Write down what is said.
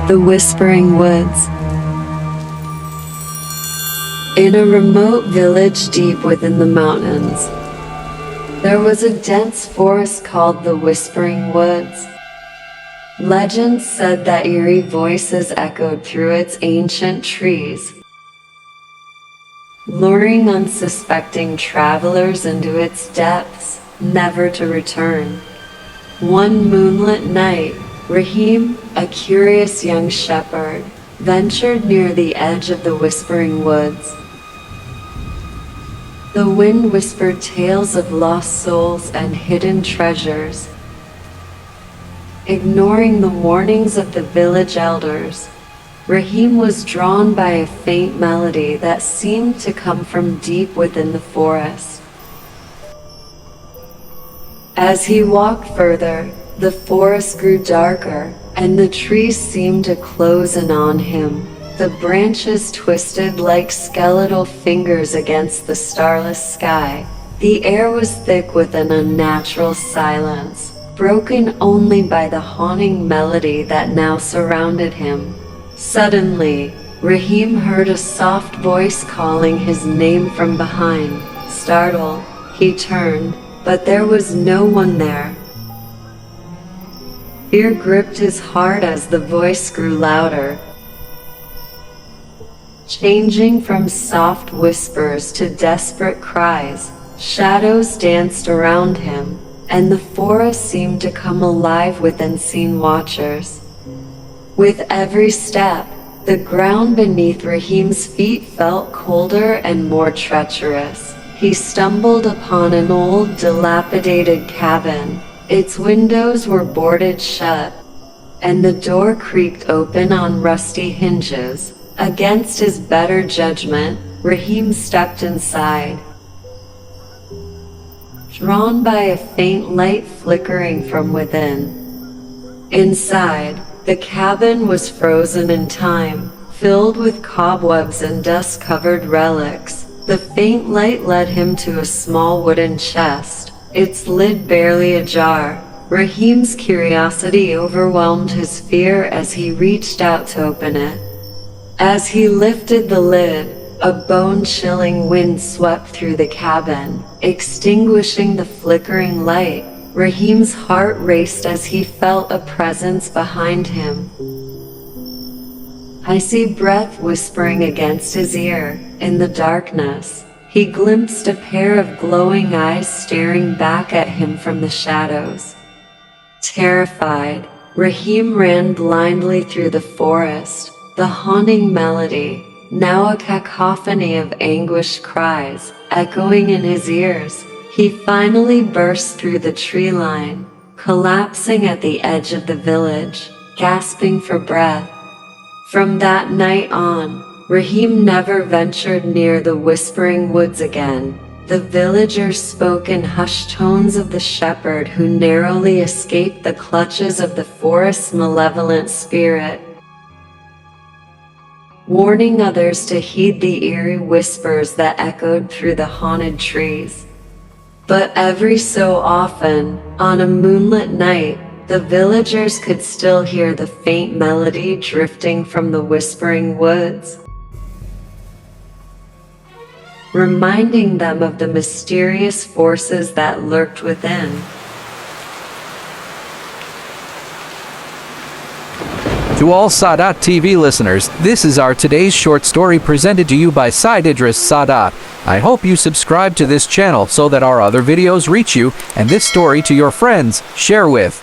The Whispering Woods. In a remote village deep within the mountains, there was a dense forest called the Whispering Woods. Legends said that eerie voices echoed through its ancient trees, luring unsuspecting travelers into its depths, never to return. One moonlit night, Rahim, a curious young shepherd, ventured near the edge of the Whispering Woods. The wind whispered tales of lost souls and hidden treasures. Ignoring the warnings of the village elders, Rahim was drawn by a faint melody that seemed to come from deep within the forest. As he walked further, the forest grew darker, and the trees seemed to close in on him. The branches twisted like skeletal fingers against the starless sky. The air was thick with an unnatural silence, broken only by the haunting melody that now surrounded him. Suddenly, Rahim heard a soft voice calling his name from behind. Startled, he turned, but there was no one there. Fear gripped his heart as the voice grew louder, changing from soft whispers to desperate cries. Shadows danced around him, and the forest seemed to come alive with unseen watchers. With every step, the ground beneath Rahim's feet felt colder and more treacherous. He stumbled upon an old, dilapidated cabin. Its windows were boarded shut, and the door creaked open on rusty hinges. Against his better judgment, Rahim stepped inside, drawn by a faint light flickering from within. Inside, the cabin was frozen in time, filled with cobwebs and dust-covered relics. The faint light led him to a small wooden chest, its lid barely ajar. Rahim's curiosity overwhelmed his fear as he reached out to open it. As he lifted the lid, a bone-chilling wind swept through the cabin, extinguishing the flickering light. Rahim's heart raced as he felt a presence behind him. Icy breath whispering against his ear. In the darkness, he glimpsed a pair of glowing eyes staring back at him from the shadows. Terrified, Rahim ran blindly through the forest, the haunting melody, now a cacophony of anguished cries, echoing in his ears. He finally burst through the tree line, collapsing at the edge of the village, gasping for breath. From that night on, Rahim never ventured near the Whispering Woods again. The villagers spoke in hushed tones of the shepherd who narrowly escaped the clutches of the forest's malevolent spirit, warning others to heed the eerie whispers that echoed through the haunted trees. But every so often, on a moonlit night, the villagers could still hear the faint melody drifting from the Whispering Woods, reminding them of the mysterious forces that lurked within. To all Sadat TV listeners, this is our today's short story presented to you by Said Idris Sadat. I hope you subscribe to this channel so that our other videos reach you and this story to your friends, share with.